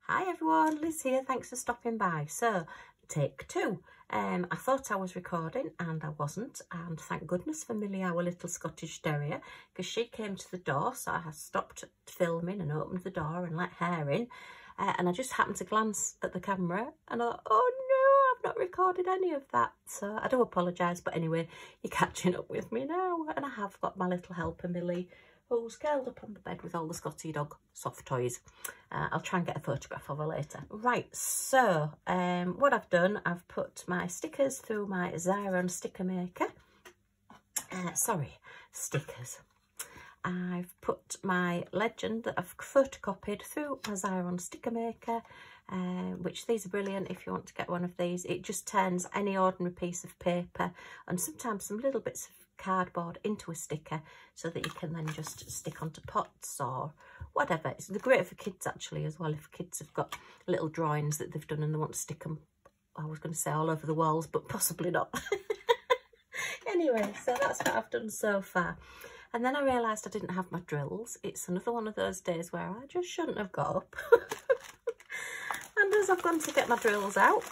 Hi everyone, Liz here, thanks for stopping by. So, take two. I thought I was recording and I wasn't, and thank goodness for Millie, our little Scottish Terrier, because she came to the door, so I stopped filming and opened the door and let her in, and I just happened to glance at the camera and I thought, oh no, I've not recorded any of that, so I do apologise, but anyway, you're catching up with me now, and I have got my little helper Millie, who's curled up on the bed with all the Scotty dog soft toys. I'll try and get a photograph of her later. Right, so what I've done, I've put my stickers through my Xyron sticker maker. Stickers. I've put my legend that I've photocopied through my Xyron sticker maker, which these are brilliant if you want to get one of these. It just turns any ordinary piece of paper and sometimes some little bits of cardboard into a sticker so that you can then just stick onto pots or whatever. It's great for kids actually as well, if kids have got little drawings that they've done and they want to stick them, I was going to say all over the walls, but possibly not. Anyway, so that's what I've done so far. And then I realised I didn't have my drills. It's another one of those days where I just shouldn't have got up. And as I've gone to get my drills out,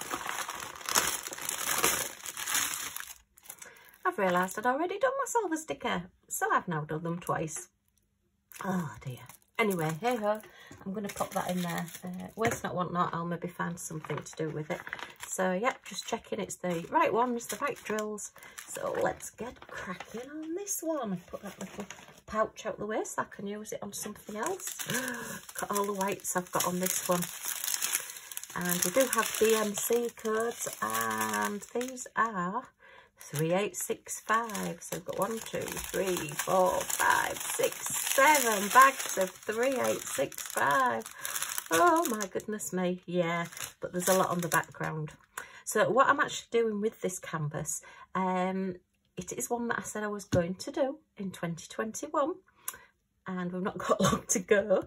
I've realised I'd already done my silver sticker, so I've now done them twice. Oh dear. Anyway, hey ho, I'm going to pop that in there. Waste not, want not, I'll maybe find something to do with it. So yep, just checking it's the right ones, the right drills. So let's get cracking on this one. Put that little pouch out the way so I can use it on something else. Got all the whites I've got on this one. And we do have DMC codes, and these are 3865. So we've got 1, 2, 3, 4, 5, 6, 7 bags of 3865. Oh my goodness me, yeah, but there's a lot on the background. So what I'm actually doing with this canvas, it is one that I said I was going to do in 2021, and we've not got long to go.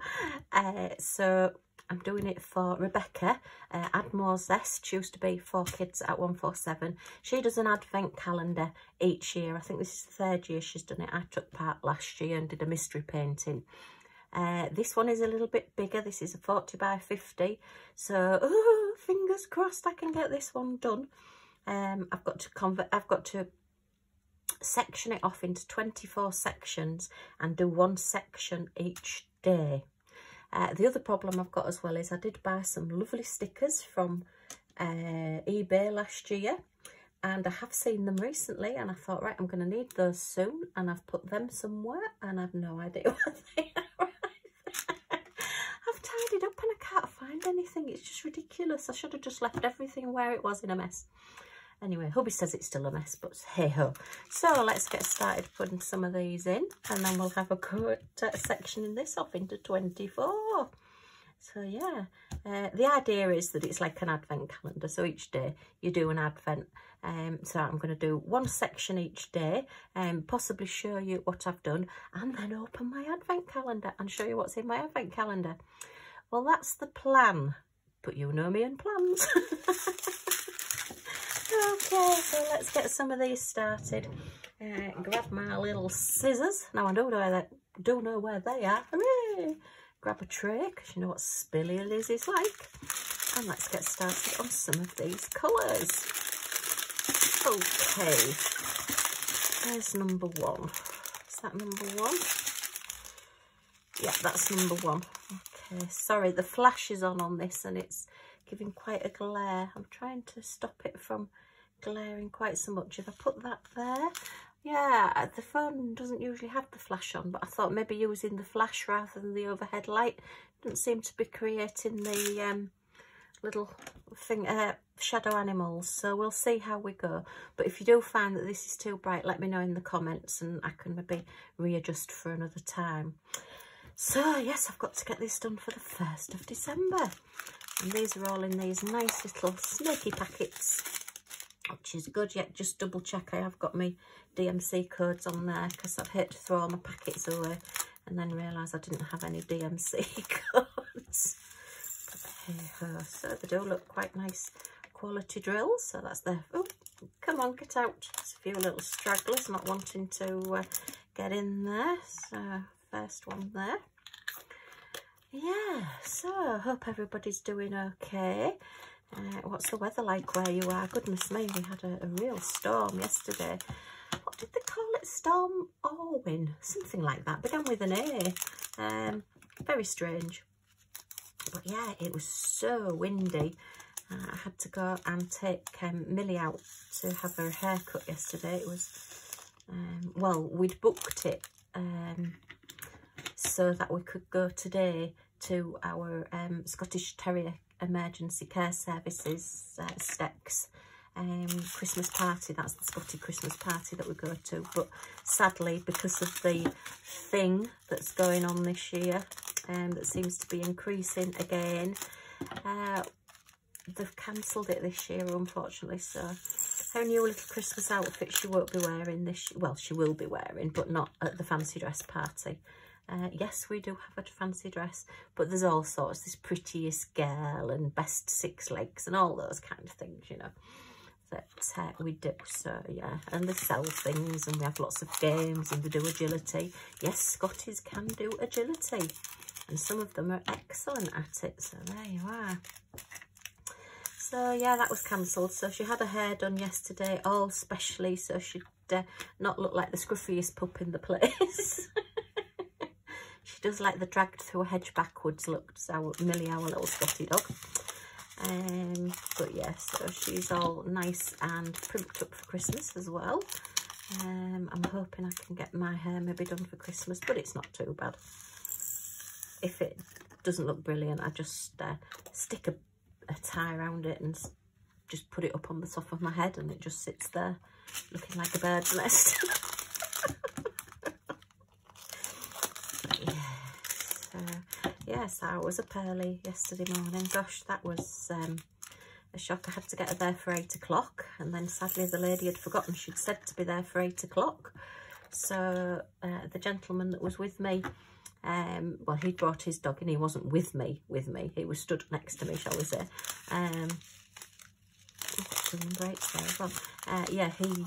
So I'm doing it for Rebecca. Add More Zest. She used to be 4Kids at 147. She does an advent calendar each year. I think this is the third year she's done it. I took part last year and did a mystery painting. This one is a little bit bigger. This is a 40 by 50. So, oh, fingers crossed I can get this one done. I've got to section it off into 24 sections and do one section each day. The other problem I've got as well is I did buy some lovely stickers from eBay last year, and I have seen them recently, and I thought, right, I'm going to need those soon, and I've put them somewhere and I've no idea where they are. I've tidied up and I can't find anything. It's just ridiculous. I should have just left everything where it was in a mess. Anyway, hubby says it's still a mess, but hey ho. So let's get started putting some of these in, and then we'll have a good sectioning this off into 24. So yeah, the idea is that it's like an advent calendar. So each day you do an advent. So I'm going to do one section each day, and possibly show you what I've done, and then open my advent calendar and show you what's in my advent calendar. Well, that's the plan, but you know me and plans. Okay, so let's get some of these started. Grab my little scissors. Now I don't know where they are. Hooray! Grab a tray, because you know what spilly Liz is like. And let's get started on some of these colours. Okay, there's number 1. Is that number 1? Yeah, that's number 1. Okay, sorry, the flash is on this and it's giving quite a glare. I'm trying to stop it from glaring quite so much. If I put that there, yeah, the phone doesn't usually have the flash on, but I thought maybe using the flash rather than the overhead light didn't seem to be creating the little thing, shadow animals. So we'll see how we go. But if you do find that this is too bright, let me know in the comments and I can maybe readjust for another time. So yes, I've got to get this done for the 1st of December. And these are all in these nice little snaky packets, which is good. Yet just double check I have got my DMC codes on there, because I've hate to throw all my packets away and then realise I didn't have any DMC codes. So they do look quite nice quality drills. So that's there. Oh, come on, get out. There's a few little stragglers not wanting to get in there. So first one there. yeah, so I hope everybody's doing okay. What's the weather like where you are? Goodness me, we had a real storm yesterday. What did they call it? Storm Orwin, something like that, began with an A. Very strange. But yeah, it was so windy. I had to go and take Millie out to have her hair cut yesterday. It was, well, we'd booked it so that we could go today to our Scottish Terrier Emergency Care Services, STECS, Christmas party. That's the Scotty Christmas party that we go to. But sadly, because of the thing that's going on this year, that seems to be increasing again, they've cancelled it this year, unfortunately. So her new little Christmas outfit she won't be wearing this, well, she will be wearing, but not at the fancy dress party. Yes, we do have a fancy dress, but there's all sorts, this prettiest girl and best 6 legs and all those kind of things, you know, that we do. So yeah, and they sell things and we have lots of games and we do agility. Yes, Scotties can do agility and some of them are excellent at it. So there you are. So yeah, that was cancelled. So she had her hair done yesterday, all specially, so she'd not look like the scruffiest pup in the place. She does like the dragged through a hedge backwards look, so Millie, our little Scotty dog. But yeah, so she's all nice and primped up for Christmas as well. I'm hoping I can get my hair maybe done for Christmas, but it's not too bad. If it doesn't look brilliant, I just stick a tie around it and just put it up on the top of my head and it just sits there looking like a bird's nest. Yes, I was up early yesterday morning. Gosh, that was a shock. I had to get her there for 8 o'clock, and then sadly the lady had forgotten she'd said to be there for 8 o'clock. So the gentleman that was with me, well, he'd brought his dog and he wasn't with me. He was stood next to me, shall we say. Yeah, he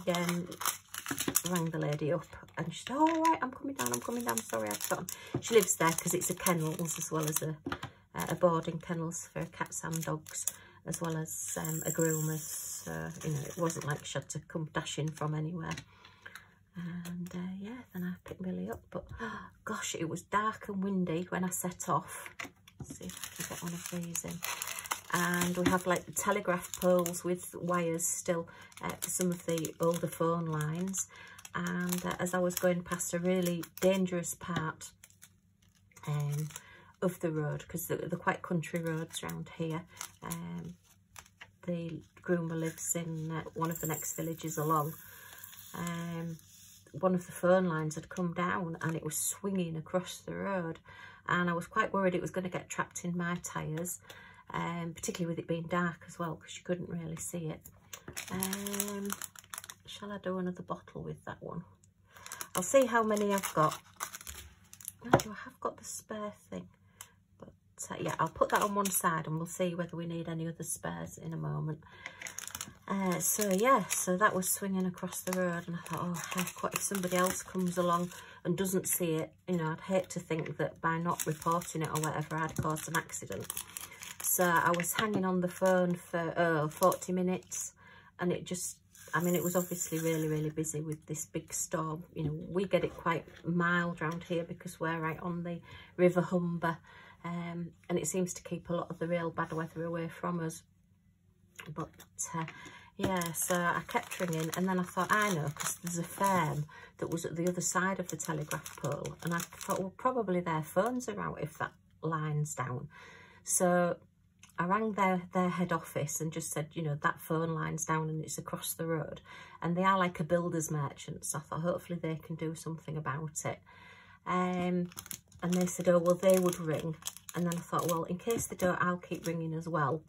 rang the lady up and she said, oh, all right, I'm coming down, sorry, I've forgotten. She lives there because it's a kennels as well as a boarding kennels for cats and dogs, as well as a groomer's. So, you know, it wasn't like she had to come dashing from anywhere. And yeah, then I picked Millie up, but oh, gosh, it was dark and windy when I set off. Let's see if I can get one of these in. And we have like the telegraph poles with wires still for some of the older phone lines. And as I was going past a really dangerous part of the road, because they're quite country roads around here, the groomer lives in one of the next villages along. One of the phone lines had come down and it was swinging across the road, and I was quite worried it was going to get trapped in my tyres. Particularly with it being dark as well, because you couldn't really see it. Shall I do another bottle with that one? I'll see how many I've got. I have got the spare thing, but yeah, I'll put that on one side and we'll see whether we need any other spares in a moment. So yeah, so that was swinging across the road, and I thought, oh heck, what if somebody else comes along and doesn't see it? You know, I'd hate to think that by not reporting it or whatever, I'd caused an accident. So I was hanging on the phone for 40 minutes, and it just, I mean, it was obviously really, really busy with this big storm. You know, we get it quite mild around here because we're right on the River Humber, and it seems to keep a lot of the real bad weather away from us. But yeah, so I kept ringing, and then I thought, I know, because there's a firm that was at the other side of the telegraph pole, and I thought, well, probably their phones are out if that line's down. So I rang their head office and just said, you know, that phone line's down and it's across the road. And they are like a builder's merchant, so I thought hopefully they can do something about it. And they said, oh, well, they would ring. And then I thought, well, in case they don't, I'll keep ringing as well.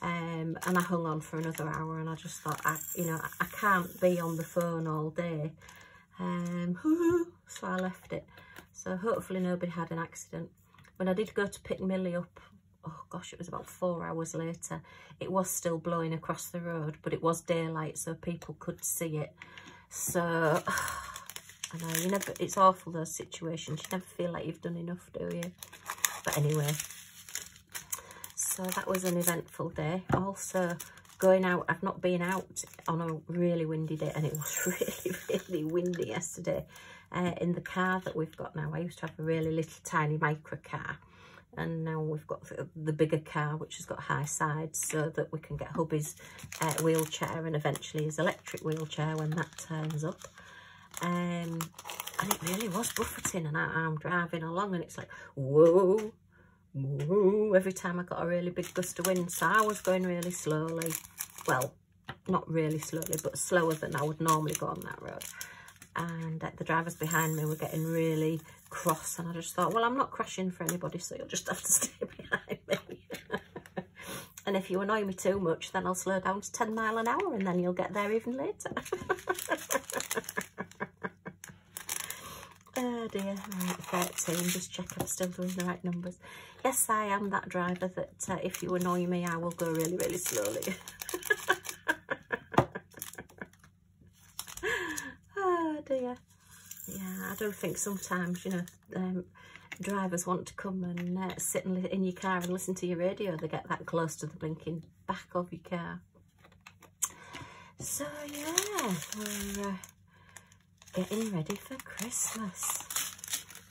And I hung on for another hour, and I just thought, you know, I can't be on the phone all day. So I left it. So hopefully nobody had an accident. When I did go to pick Millie up, oh gosh, it was about 4 hours later, it was still blowing across the road, but it was daylight, so people could see it. So I know, it's awful, those situations. You never feel like you've done enough, do you? But anyway, so that was an eventful day. Also going out, I've not been out on a really windy day, and it was really, really windy yesterday. In the car that we've got now, I used to have a really little tiny micro car, and now we've got the bigger car, which has got high sides, so that we can get hubby's wheelchair and eventually his electric wheelchair when that turns up. And it really was buffeting, and I'm driving along and it's like, whoa, whoa, every time I got a really big gust of wind. So I was going really slowly, well, not really slowly, but slower than I would normally go on that road. And the drivers behind me were getting really cross, and I just thought, well, I'm not crashing for anybody, so you'll just have to stay behind me. And if you annoy me too much, then I'll slow down to 10 miles an hour, and then you'll get there even later. Oh dear. Right, 13, just check I'm still doing the right numbers. Yes, I am that driver that if you annoy me, I will go really, really slowly. Dear. Yeah, I do think sometimes, you know, drivers want to come and sit in your car and listen to your radio. They get that close to the blinking back of your car. So yeah, we're getting ready for Christmas.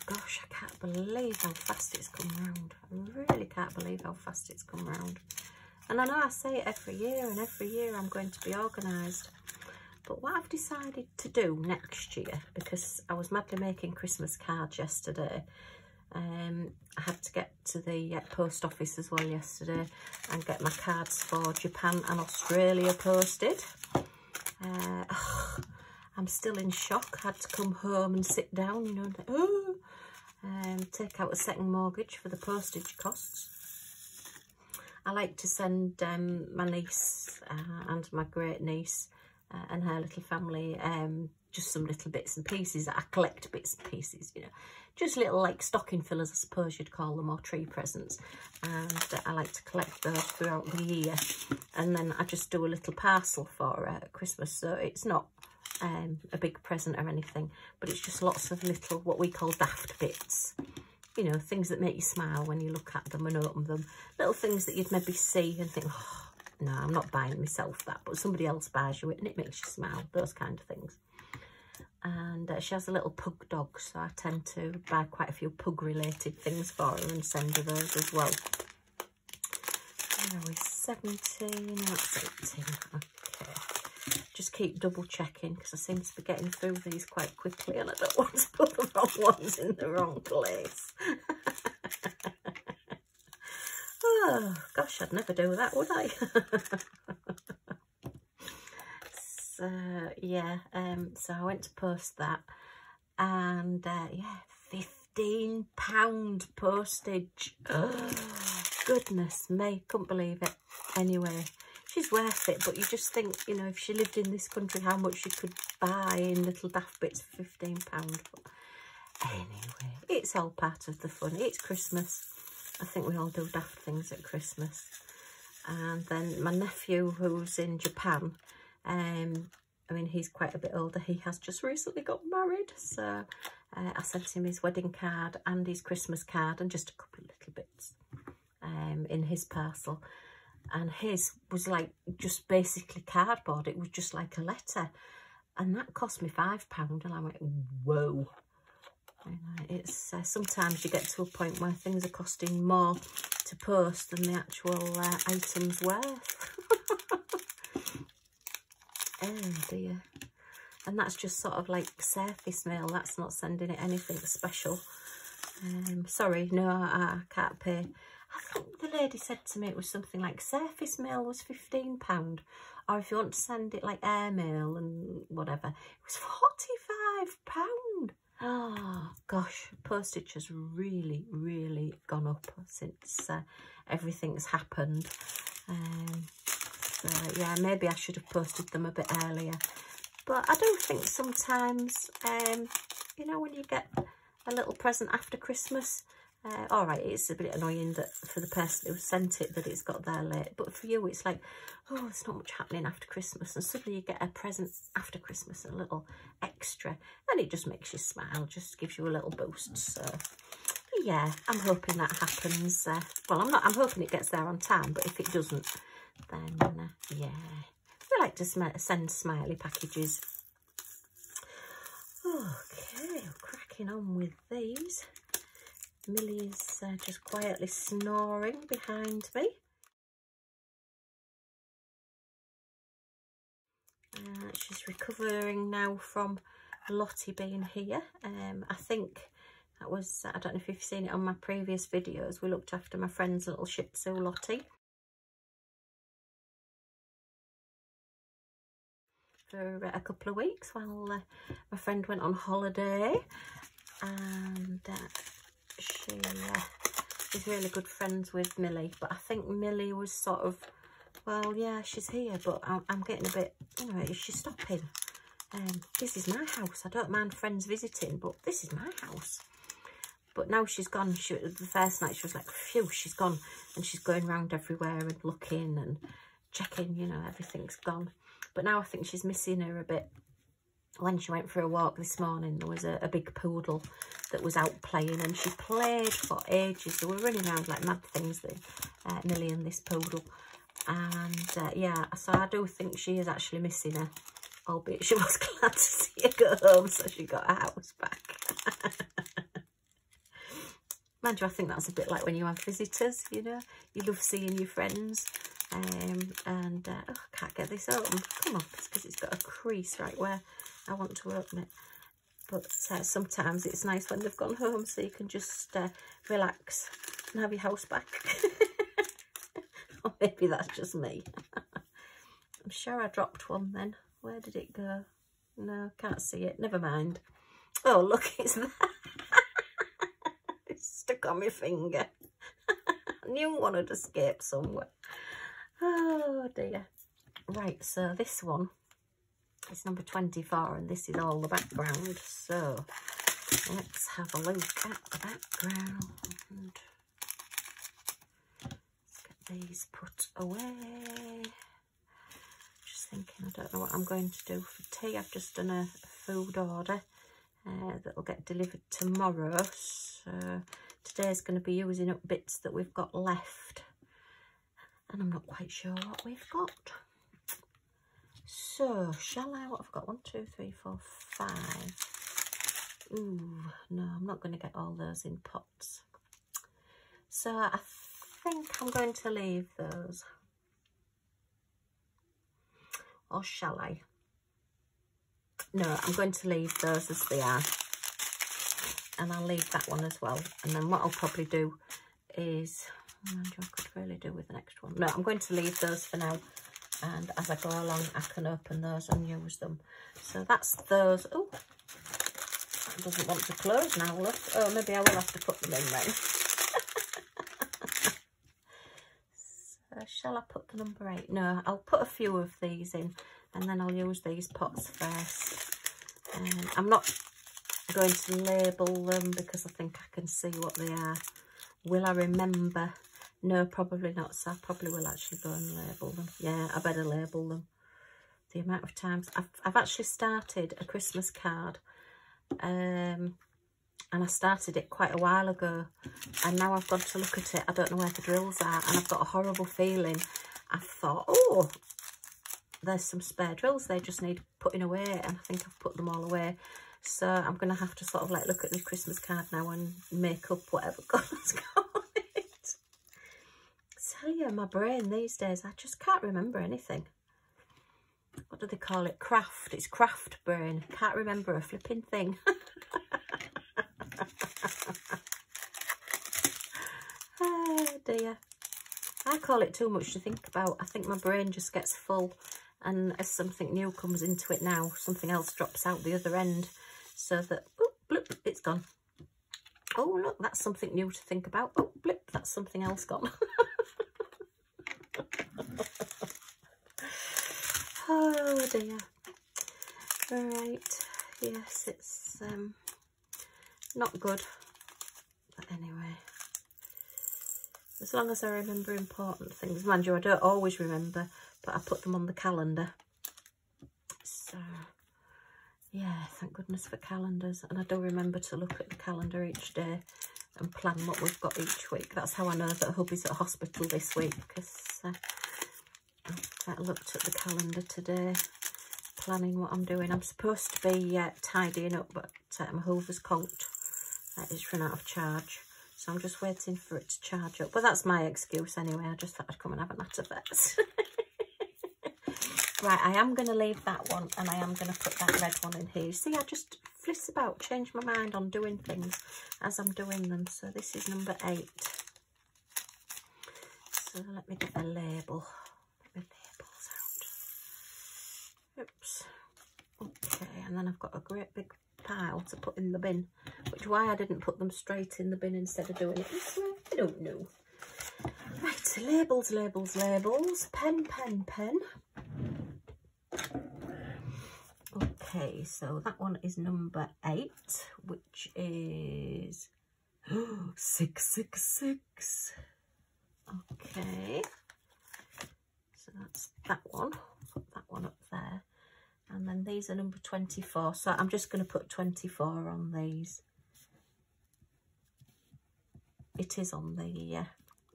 Gosh, I can't believe how fast it's come round. I really can't believe how fast it's come round. And I know I say it every year, and every year I'm going to be organised. But what I've decided to do next year, because I was madly making Christmas cards yesterday, I had to get to the post office as well yesterday and get my cards for Japan and Australia posted. I'm still in shock. I had to come home and sit down, you know, and think, oh, take out a second mortgage for the postage costs. I like to send my niece and my great niece and her little family just some little bits and pieces. I collect bits and pieces, you know, just little like stocking fillers, I suppose you'd call them, or tree presents. And I like to collect those throughout the year, and then I just do a little parcel for Christmas. So it's not a big present or anything, but it's just lots of little what we call daft bits, you know, things that make you smile when you look at them and open them, little things that you'd maybe see and think, oh no, I'm not buying myself that, but somebody else buys you it and it makes you smile, those kind of things. And she has a little pug dog, so I tend to buy quite a few pug related things for her and send her those as well. Where are we? 17, that's 18. Okay, just keep double checking because I seem to be getting through these quite quickly and I don't want to put the wrong ones in the wrong place. Oh gosh, I'd never do that, would I? So yeah, so I went to post that, and yeah, £15 postage. Oh, goodness me, couldn't believe it. Anyway, she's worth it, but you just think, you know, if she lived in this country, how much she could buy in little daft bits for £15. But anyway, it's all part of the fun. It's Christmas. I think we all do daft things at Christmas. And then my nephew, who's in Japan, I mean, he's quite a bit older. He has just recently got married. So I sent him his wedding card and his Christmas card and just a couple of little bits in his parcel. And his was like just basically cardboard. It was just like a letter. And that cost me £5. And I went, whoa. It's sometimes you get to a point where things are costing more to post than the actual item's worth. Oh dear. And that's just sort of like surface mail. That's not sending it anything special. Sorry, no, I can't pay. I think the lady said to me it was something like surface mail was £15, or if you want to send it like airmail and whatever, it was £45. Oh gosh, postage has really, really gone up since everything's happened. So yeah, maybe I should have posted them a bit earlier. But I do think sometimes, you know, when you get a little present after Christmas, all right, it's a bit annoying that for the person who sent it that it's got there late. But for you, it's like, oh, there's not much happening after Christmas. And suddenly you get a present after Christmas, a little extra. And it just makes you smile, just gives you a little boost. So yeah, I'm hoping that happens. Well, I'm hoping it gets there on time, but if it doesn't, then yeah. We like to send smiley packages. Okay, cracking on with these. Millie is just quietly snoring behind me. She's recovering now from Lottie being here. I think that was, I don't know if you've seen it on my previous videos, we looked after my friend's little Shih Tzu Lottie for a couple of weeks while my friend went on holiday, and she's really good friends with Millie, but I think Millie was sort of, well, yeah, she's here, but I'm getting a bit, you know, is she stopping? This is my house. I don't mind friends visiting, but this is my house. But now she's gone. The first night she was like, phew, she's gone. And she's going around everywhere and looking and checking, you know, everything's gone. But now I think she's missing her a bit. When she went for a walk this morning, there was a big poodle that was out playing, and she played for ages. They were running around like mad things, Millie and this poodle. And yeah, so I do think she is actually missing her, albeit she was glad to see her go home, so she got her house back. Mind you, I think that's a bit like when you have visitors, you know, you love seeing your friends. Oh, I can't get this open. Come on, it's because it's got a crease right where I want to open it. But sometimes it's nice when they've gone home, so you can just relax and have your house back. Or maybe that's just me. I'm sure I dropped one then. Where did it go? No, can't see it. Never mind. Oh, look, it's there. It's stuck on my finger. I knew one had escaped somewhere. Oh dear. Right, so this one is number 24, and this is all the background. So let's have a look at the background. Let's get these put away. Just thinking, I don't know what I'm going to do for tea. I've just done a food order that'll get delivered tomorrow. So today's going to be using up bits that we've got left. And I'm not quite sure what we've got. So, shall I? What have I got? 1, 2, 3, 4, 5. Ooh, no, I'm not going to get all those in pots. So, I think I'm going to leave those. Or shall I? No, I'm going to leave those as they are. And I'll leave that one as well. And then what I'll probably do is... I could really do with the next one. No, I'm going to leave those for now, and as I go along I can open those and use them. So that's those. Oh, that doesn't want to close now, look. Oh, maybe I will have to put them in then. So shall I put the number 8? No, I'll put a few of these in, and then I'll use these pots first. I'm not going to label them because I think I can see what they are. Will I remember? No, probably not, so I probably will actually go and label them. Yeah, I better label them. The amount of times... I've actually started a Christmas card, and I started it quite a while ago, and now I've got to look at it. I don't know where the drills are, and I've got a horrible feeling. I've thought, oh, there's some spare drills, they just need putting away, and I think I've put them all away. So I'm going to have to sort of like look at the Christmas card now and make up whatever colours go on it. Tell you, my brain these days, I just can't remember anything. What do they call it? Craft. It's craft brain. Can't remember a flipping thing. Oh dear. I call it too much to think about. I think my brain just gets full, and as something new comes into it now, something else drops out the other end. So that, oh, blip, it's gone. Oh, look, that's something new to think about. Oh, blip, that's something else gone. Oh, dear. Right. Yes, it's not good. But anyway, as long as I remember important things. Mind you, I don't always remember, but I put them on the calendar. So... yeah, thank goodness for calendars. And I do remember to look at the calendar each day and plan what we've got each week. That's how I know that hubby's at hospital this week, because I looked at the calendar today, planning what I'm doing. I'm supposed to be tidying up, but my hoover's conked. It's run out of charge, so I'm just waiting for it to charge up. But that's my excuse anyway. I just thought I'd come and have a natter first. Right, I am going to leave that one, and I am going to put that red one in here. See, I just fliss about, change my mind on doing things as I'm doing them. So this is number 8. So let me get a label. Get my labels out. Oops. Okay, and then I've got a great big pile to put in the bin, which why I didn't put them straight in the bin instead of doing it this way, I don't know. Right, so labels, labels, labels. Pen, pen, pen. Okay, so that one is number 8, which is 666. Okay, so that's that one. Put that one up there, and then these are number 24. So I'm just going to put 24 on these. It is on the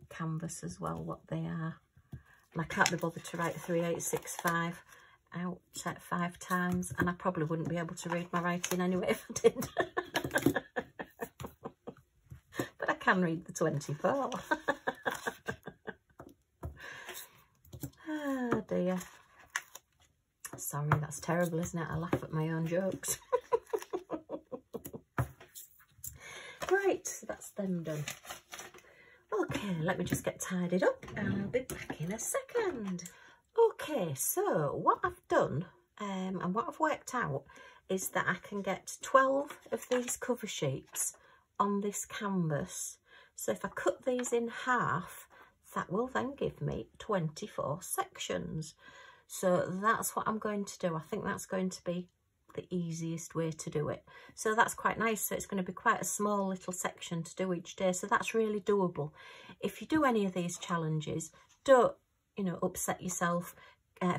canvas as well what they are, and I can't be bothered to write 3865 out 5 times, and I probably wouldn't be able to read my writing anyway if I did. But I can read the 24. Oh dear. Sorry, that's terrible, isn't it? I laugh at my own jokes. Right, so that's them done. Okay, let me just get tidied up and I'll be back in a second. Okay, so what I've done and what I've worked out is that I can get 12 of these cover sheets on this canvas. So if I cut these in half, that will then give me 24 sections. So that's what I'm going to do. I think that's going to be the easiest way to do it. So that's quite nice. So it's going to be quite a small little section to do each day. So that's really doable. If you do any of these challenges, don't, you know, upset yourself,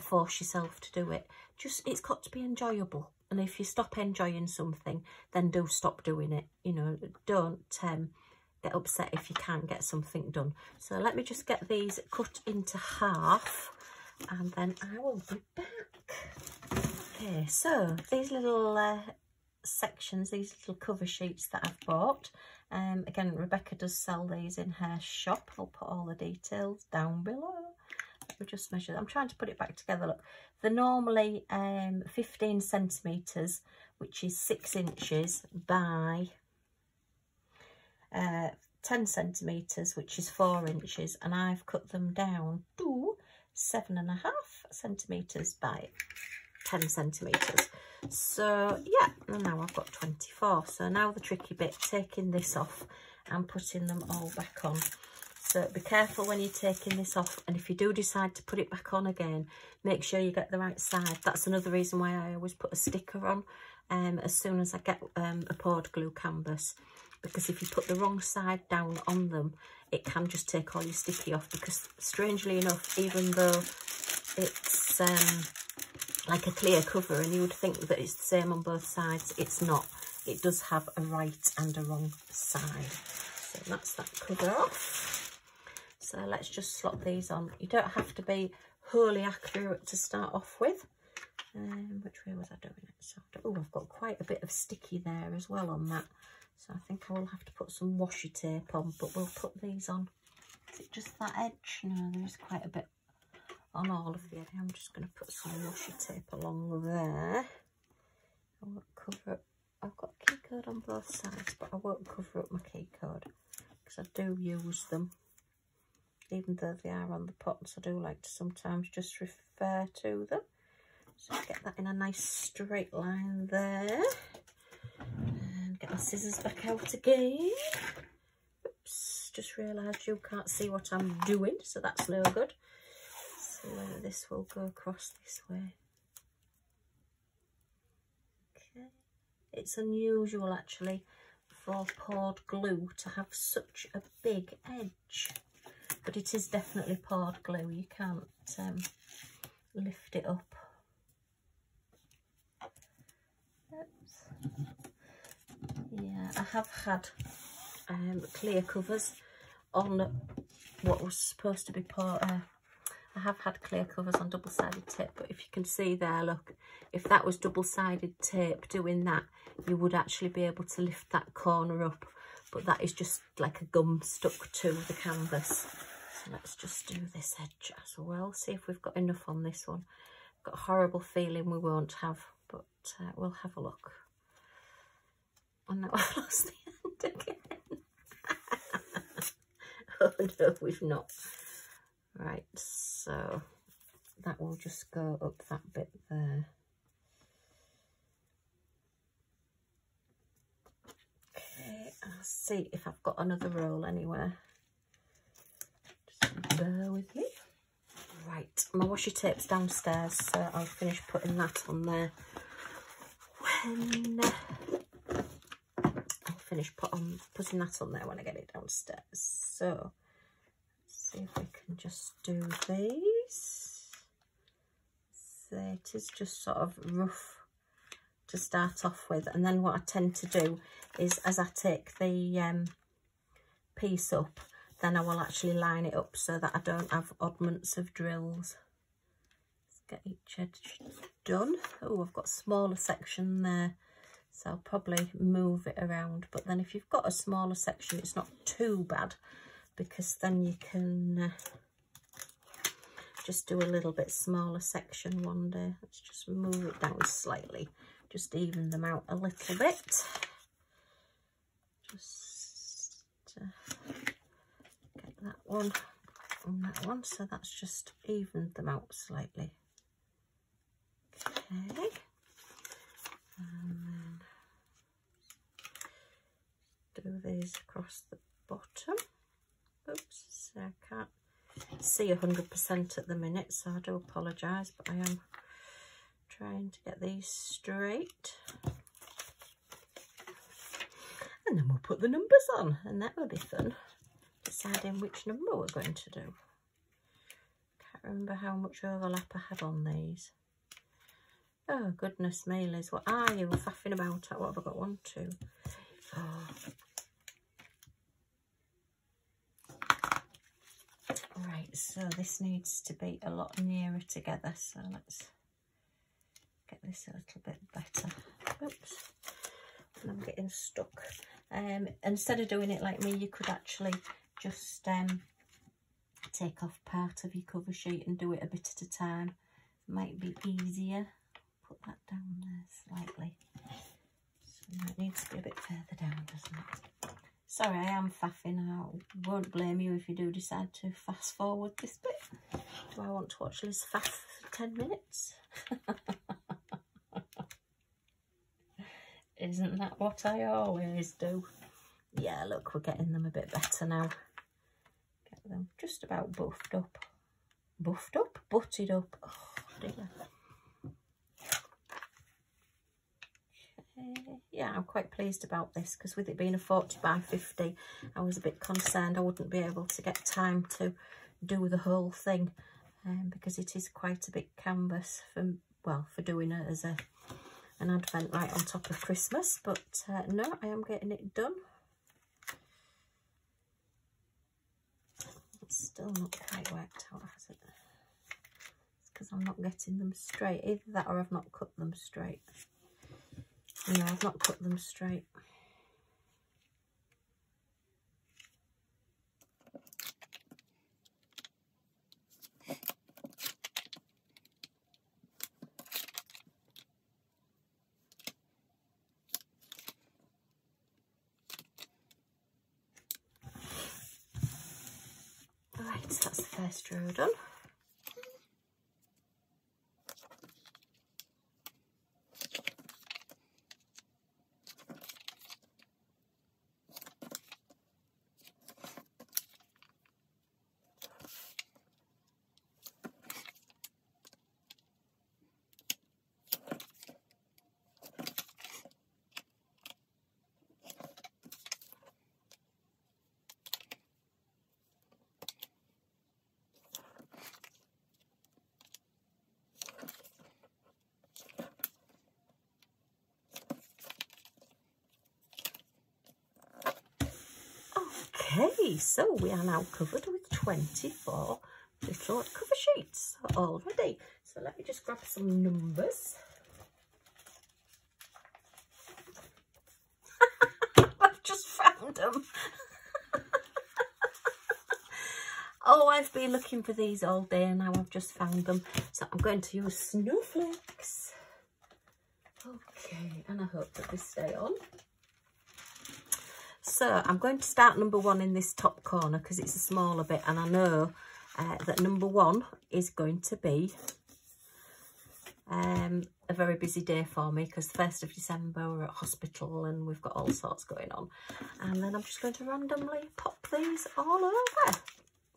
force yourself to do it. Just, it's got to be enjoyable. And if you stop enjoying something, then do stop doing it. You know, don't get upset if you can't get something done. So let me just get these cut into half, and then I will be back. Okay, so these little sections, these little cover sheets that I've bought, again, Rebecca does sell these in her shop. I'll put all the details down below. Let me just measure. I'm trying to put it back together. Look, they're normally 15 centimetres, which is 6 inches, by 10 centimetres, which is 4 inches, and I've cut them down to 7.5 centimetres by 10 centimetres. So yeah, and now I've got 24. So now the tricky bit, taking this off and putting them all back on. So be careful when you're taking this off, and if you do decide to put it back on again, make sure you get the right side. That's another reason why I always put a sticker on as soon as I get a poured glue canvas, because if you put the wrong side down on them, it can just take all your sticky off, because strangely enough, even though it's like a clear cover and you would think that it's the same on both sides, it's not. It does have a right and a wrong side. So that's that cover off. So let's just slot these on. You don't have to be wholly accurate to start off with. Which way was I doing it? So, oh, I've got quite a bit of sticky there as well on that. So I think I will have to put some washi tape on, but we'll put these on. Is it just that edge? No, there is quite a bit on all of the edge. I'm just going to put some washi tape along there. I won't cover up. I've got a key code on both sides, but I won't cover up my key code because I do use them. Even though they are on the pots, I do like to sometimes just refer to them. So get that in a nice straight line there. And get my scissors back out again. Oops, just realised you can't see what I'm doing, so that's no good. So this will go across this way. Okay. It's unusual actually for poured glue to have such a big edge. But it is definitely poured glue. You can't lift it up. Oops. Yeah, I have had clear covers on what was supposed to be part. I have had clear covers on double-sided tape, but if you can see there, look, if that was double-sided tape doing that, you would actually be able to lift that corner up, but that is just like a gum stuck to the canvas. So let's just do this edge as well, see if we've got enough on this one. Got a horrible feeling we won't have, but we'll have a look. Oh no, I've lost the end again. Oh no, we've not. Right, so that will just go up that bit there. Okay, I'll see if I've got another roll anywhere. Just bear with me. Right, my washi tape's downstairs, so I'll finish putting that on there when I'll finish putting that on there when I get it downstairs. So see if we can just do these. So it is just sort of rough to start off with, and then what I tend to do is as I take the piece up, then I will actually line it up so that I don't have oddments of drills. Let's get each edge done. Oh, I've got a smaller section there, so I'll probably move it around, but then if you've got a smaller section, it's not too bad, because then you can just do a little bit smaller section one day. Let's just move it down slightly, just even them out a little bit. Just get that one and that one, so that's just evened them out slightly. Okay, and then do these across the bottom. Oops, so I can't see 100% at the minute, so I do apologise, but I am trying to get these straight. And then we'll put the numbers on, and that will be fun, deciding which number we're going to do. Can't remember how much overlap I had on these. Oh, goodness me, Liz, what are you faffing about at? What have I got? 1, 2. Oh. Right, so this needs to be a lot nearer together, so let's get this a little bit better. Oops, and I'm getting stuck. Instead of doing it like me, you could actually just take off part of your cover sheet and do it a bit at a time. Might be easier. Put that down there slightly. So that needs to be a bit further down, doesn't it? Sorry, I am faffing. I won't blame you if you do decide to fast forward this bit. Do I want to watch Liz faff for 10 minutes? Isn't that what I always do? Yeah, look, we're getting them a bit better now. Get them just about buffed up. Buffed up? Butted up. Oh, dear. Yeah, I'm quite pleased about this, because with it being a 40 by 50, I was a bit concerned I wouldn't be able to get time to do the whole thing, because it is quite a big canvas for, well, for doing it as an advent right on top of Christmas. But no, I am getting it done. It's still not quite worked out, has it? It's because I'm not getting them straight. Either that or I've not cut them straight. No, I've not cut them straight. Right, so that's the first row done. Okay, so we are now covered with 24 little cover sheets already. So let me just grab some numbers. I've just found them. Oh, I've been looking for these all day and now I've just found them. So I'm going to use snowflakes. Okay, and I hope that they stay on. So I'm going to start number 1 in this top corner because it's a smaller bit, and I know that number 1 is going to be a very busy day for me because the 1st of December we're at hospital and we've got all sorts going on. And then I'm just going to randomly pop these all over.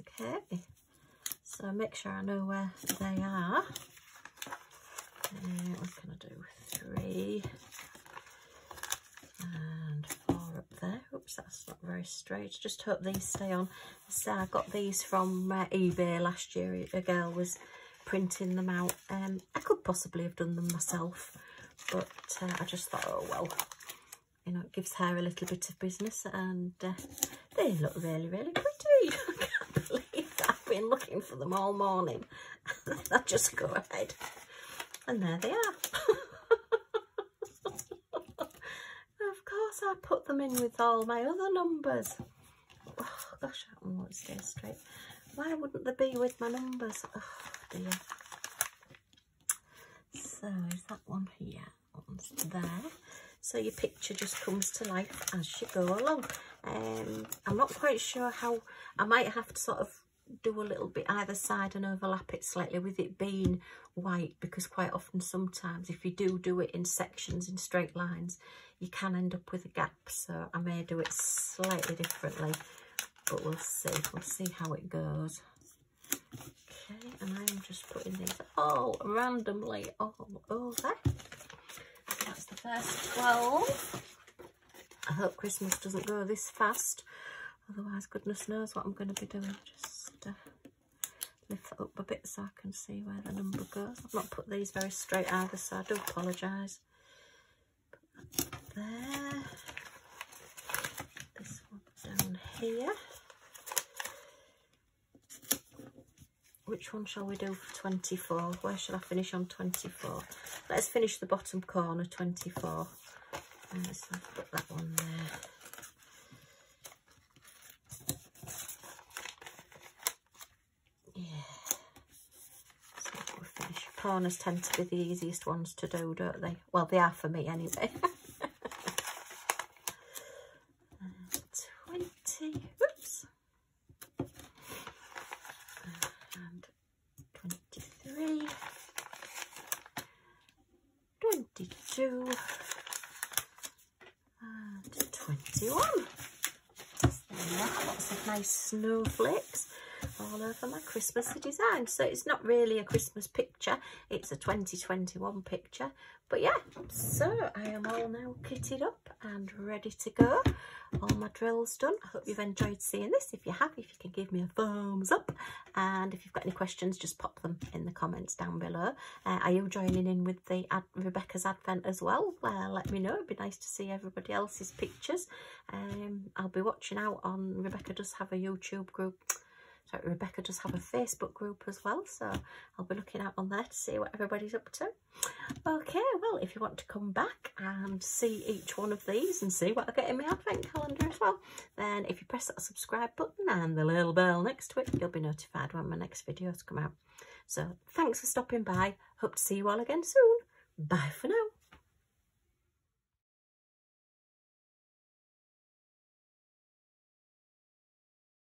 Okay, so make sure I know where they are. What can I do? 3 and 4 up there. Oops, that's not very straight. Just hope these stay on. So I got these from eBay last year. A girl was printing them out. I could possibly have done them myself, but I just thought, oh well, you know, it gives her a little bit of business, and they look really, really pretty. I can't believe that I've been looking for them all morning. I just go ahead, and there they are. Of course, I put them in with all my other numbers. Oh gosh, I don't want to stay straight. Why wouldn't they be with my numbers? Oh dear. So is that one here? That one's there. So your picture just comes to life as you go along. I'm not quite sure how. I might have to sort of do a little bit either side and overlap it slightly with it being white, because quite often sometimes if you do it in sections, in straight lines, you can end up with a gap. So I may do it slightly differently, but we'll see how it goes. Okay, and I'm just putting these all randomly all over. That's the first 12. I hope Christmas doesn't go this fast, otherwise goodness knows what I'm going to be doing. Just lift that up a bit so I can see where the number goes. I've not put these very straight either, so I do apologise. Put that there. This one down here. Which one shall we do for 24? Where should I finish on 24? Let's finish the bottom corner, 24. So I've put that one there. Yeah. So we'll finish. Corners tend to be the easiest ones to do, don't they? Well, they are for me anyway. 20. Whoops. And 23. 22. And 21. Lots of nice snowflakes all over my Christmas design. So it's not really a Christmas picture, it's a 2021 picture. But yeah, so I am all now kitted up and ready to go. All my drills done. I hope you've enjoyed seeing this. If you have, if you can give me a thumbs up, and if you've got any questions, just pop them in the comments down below. Are you joining in with the Rebecca's Advent as well? Let me know. It'd be nice to see everybody else's pictures. I'll be watching out on, Rebecca does have a YouTube group. So Rebecca does have a Facebook group as well, so I'll be looking out on there to see what everybody's up to. Okay, well, if you want to come back and see each one of these and see what I get in my advent calendar as well, then if you press that subscribe button and the little bell next to it, you'll be notified when my next videos come out. So thanks for stopping by. Hope to see you all again soon. Bye for now.